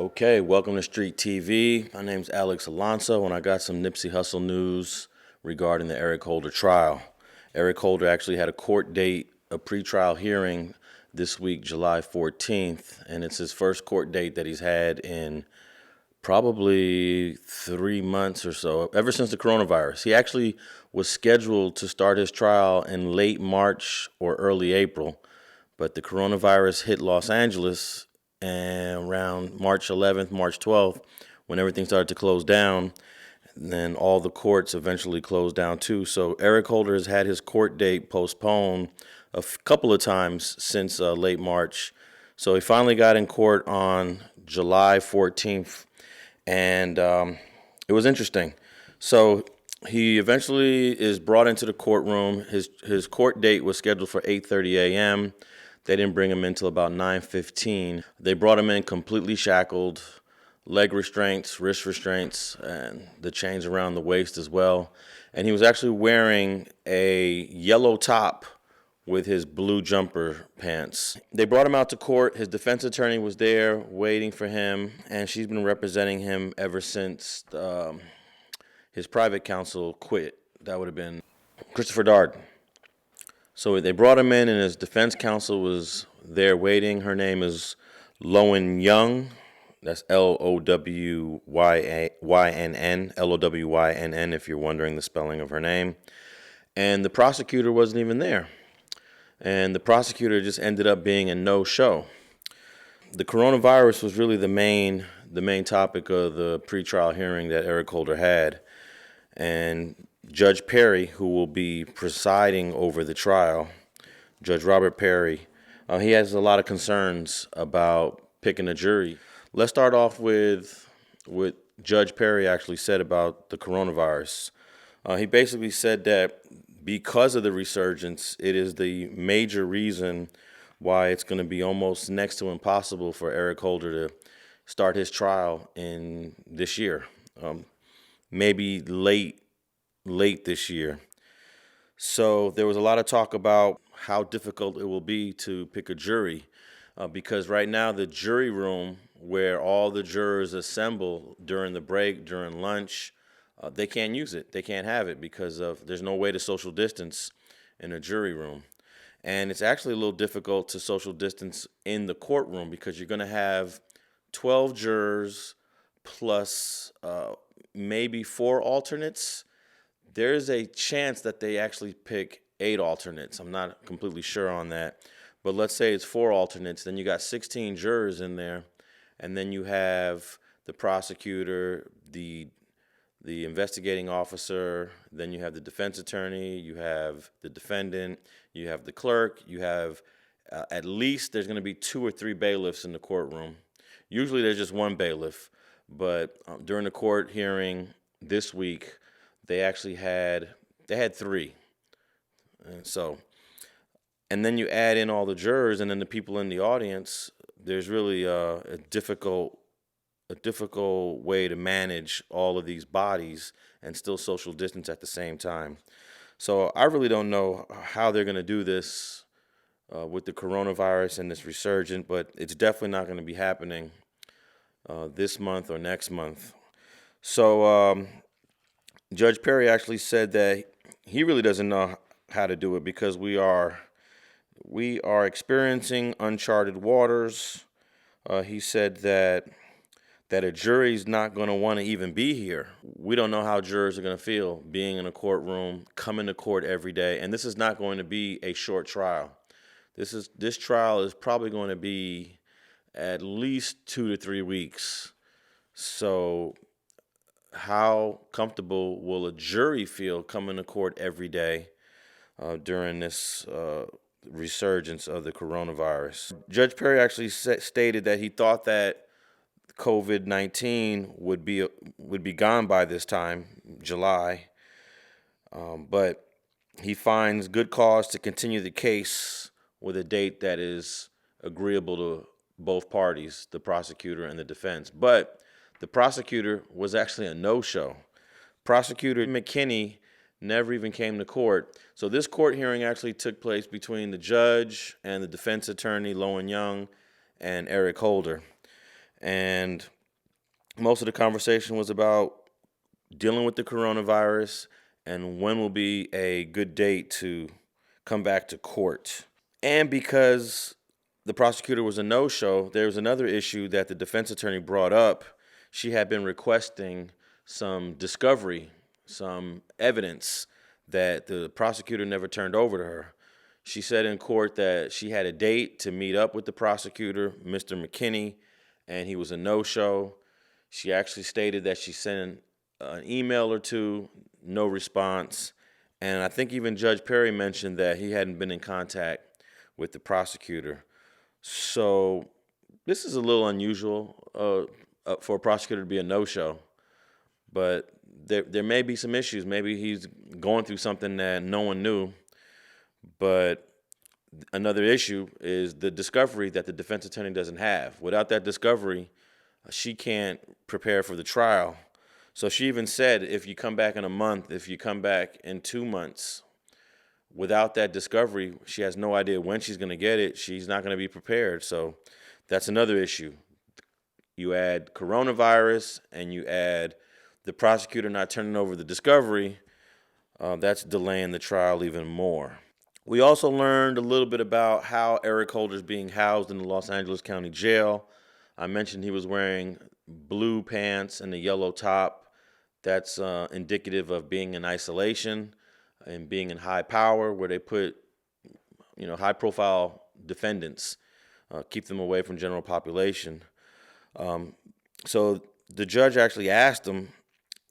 Okay, welcome to Street TV. My name's Alex Alonso, and I got some Nipsey Hussle news regarding the Eric Holder trial. Eric Holder actually had a court date, a pretrial hearing this week, July 14th, and it's his first court date that he's had in probably 3 months or so, ever since the coronavirus. He actually was scheduled to start his trial in late March or early April, but the coronavirus hit Los Angeles and around March 11th, March 12th, when everything started to close down, then all the courts eventually closed down too. So Eric Holder has had his court date postponed a couple of times since late March. So he finally got in court on July 14th, and it was interesting. So he eventually is brought into the courtroom. His court date was scheduled for 8:30 a.m. They didn't bring him in until about 9:15. They brought him in completely shackled, leg restraints, wrist restraints, and the chains around the waist as well. And he was actually wearing a yellow top with his blue jumper pants. They brought him out to court. His defense attorney was there waiting for him, and she's been representing him ever since his private counsel quit. That would have been Christopher Darden. So they brought him in, and his defense counsel was there waiting. Her name is Lowynn Young. That's Lowyynn, Lowyynn, if you're wondering the spelling of her name. And the prosecutor wasn't even there. And the prosecutor just ended up being a no-show. The coronavirus was really the main topic of the pretrial hearing that Eric Holder had. And Judge Perry, who will be presiding over the trial, Judge Robert Perry, he has a lot of concerns about picking a jury. Let's start off with what Judge Perry actually said about the coronavirus. He basically said that because of the resurgence, it is the major reason why it's going to be almost next to impossible for Eric Holder to start his trial in this year, maybe late this year. So there was a lot of talk about how difficult it will be to pick a jury because right now the jury room where all the jurors assemble during the break, during lunch, they can't use it. They can't have it because there's no way to social distance in a jury room. And it's actually a little difficult to social distance in the courtroom because you're going to have 12 jurors plus maybe 4 alternates. There's a chance that they actually pick 8 alternates. I'm not completely sure on that. But let's say it's 4 alternates. Then you got 16 jurors in there. And then you have the prosecutor, the investigating officer, then you have the defense attorney, you have the defendant, you have the clerk, you have at least there's going to be 2 or 3 bailiffs in the courtroom. Usually there's just 1 bailiff. But during the court hearing this week, they had 3. And then you add in all the jurors and then the people in the audience. There's really a difficult way to manage all of these bodies and still social distance at the same time. So I really don't know how they're going to do this with the coronavirus and this resurgence, but it's definitely not going to be happening this month or next month. So Judge Perry actually said that he really doesn't know how to do it because we are experiencing uncharted waters. He said that a jury's not going to want to even be here. We don't know how jurors are going to feel being in a courtroom, coming to court every day, and this is not going to be a short trial. This trial is probably going to be at least 2 to 3 weeks. So how comfortable will a jury feel coming to court every day during this resurgence of the coronavirus? Judge Perry actually stated that he thought that COVID-19 would be gone by this time, July, but he finds good cause to continue the case with a date that is agreeable to both parties, the prosecutor and the defense. But the prosecutor was actually a no-show. Prosecutor McKinney never even came to court. So this court hearing actually took place between the judge and the defense attorney, Lowynn Young, and Eric Holder. And most of the conversation was about dealing with the coronavirus and when will be a good date to come back to court. And because the prosecutor was a no-show, there was another issue that the defense attorney brought up. She had been requesting some discovery, some evidence that the prosecutor never turned over to her. She said in court that she had a date to meet up with the prosecutor, Mr. McKinney, and he was a no-show. She actually stated that she sent an email or two, no response. And I think even Judge Perry mentioned that he hadn't been in contact with the prosecutor. So this is a little unusual for a prosecutor to be a no-show. But there may be some issues. Maybe he's going through something that no one knew. But another issue is the discovery that the defense attorney doesn't have. Without that discovery, she can't prepare for the trial. So she even said, if you come back in a month, if you come back in 2 months, without that discovery, she has no idea when she's going to get it. She's not going to be prepared. So that's another issue. You add coronavirus and you add the prosecutor not turning over the discovery, that's delaying the trial even more. We also learned a little bit about how Eric Holder is being housed in the Los Angeles County Jail. I mentioned he was wearing blue pants and a yellow top. That's indicative of being in isolation and being in high power, where they put, high-profile defendants, keep them away from general population. So the judge actually asked him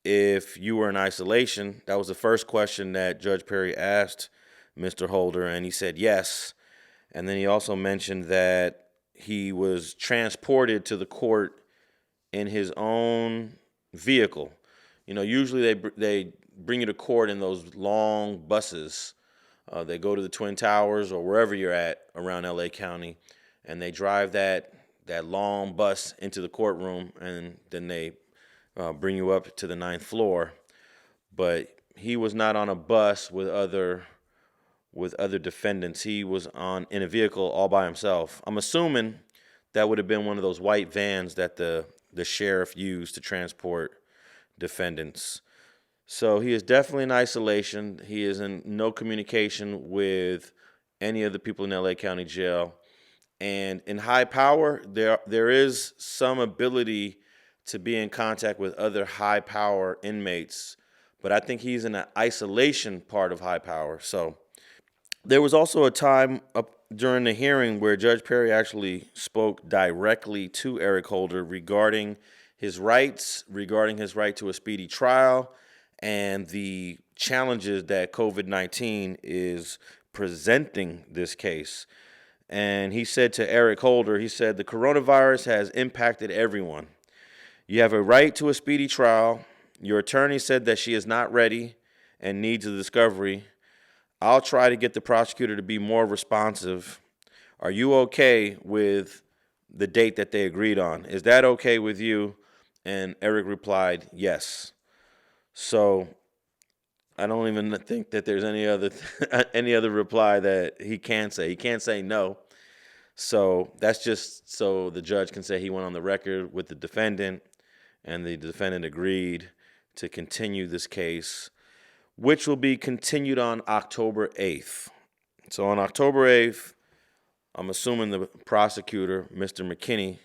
if you were in isolation. That was the first question that Judge Perry asked Mr. Holder, and he said yes. And then he also mentioned that he was transported to the court in his own vehicle. Usually they bring you to court in those long buses. They go to the Twin Towers or wherever you're at around LA County, and they drive that long bus into the courtroom, and then they bring you up to the 9th floor. But he was not on a bus with other defendants. He was in a vehicle all by himself. I'm assuming that would have been one of those white vans that the sheriff used to transport defendants. So he is definitely in isolation. He is in no communication with any of the people in LA County Jail. And in high power, there is some ability to be in contact with other high power inmates, but I think he's in an isolation part of high power. So there was also a time during the hearing where Judge Perry actually spoke directly to Eric Holder regarding his rights, regarding his right to a speedy trial, and the challenges that COVID-19 is presenting this case. And he said to Eric Holder, he said, the coronavirus has impacted everyone. You have a right to a speedy trial. Your attorney said that she is not ready and needs a discovery. I'll try to get the prosecutor to be more responsive. Are you okay with the date that they agreed on? Is that okay with you? And Eric replied, yes. So I don't even think that there's any other reply that he can say. He can't say no. So that's just so the judge can say he went on the record with the defendant, and the defendant agreed to continue this case, which will be continued on October 8th. So on October 8th, I'm assuming the prosecutor, Mr. McKinney,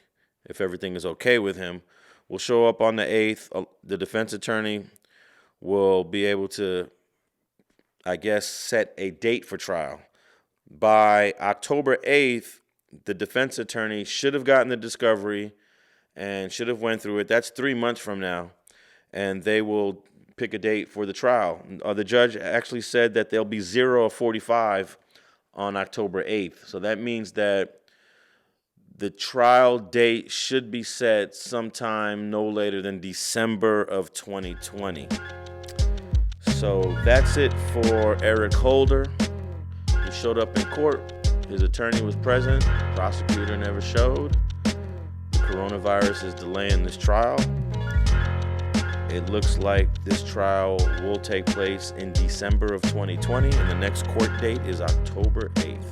if everything is okay with him, will show up on the 8th. The defense attorney will be able to, I guess, set a date for trial. By October 8th, the defense attorney should have gotten the discovery and should have went through it. That's 3 months from now, and they will pick a date for the trial. The judge actually said that there'll be 0 of 45 on October 8th. So that means that the trial date should be set sometime no later than December of 2020. So that's it for Eric Holder. He showed up in court. His attorney was present. Prosecutor never showed. The coronavirus is delaying this trial. It looks like this trial will take place in December of 2020, and the next court date is October 8th.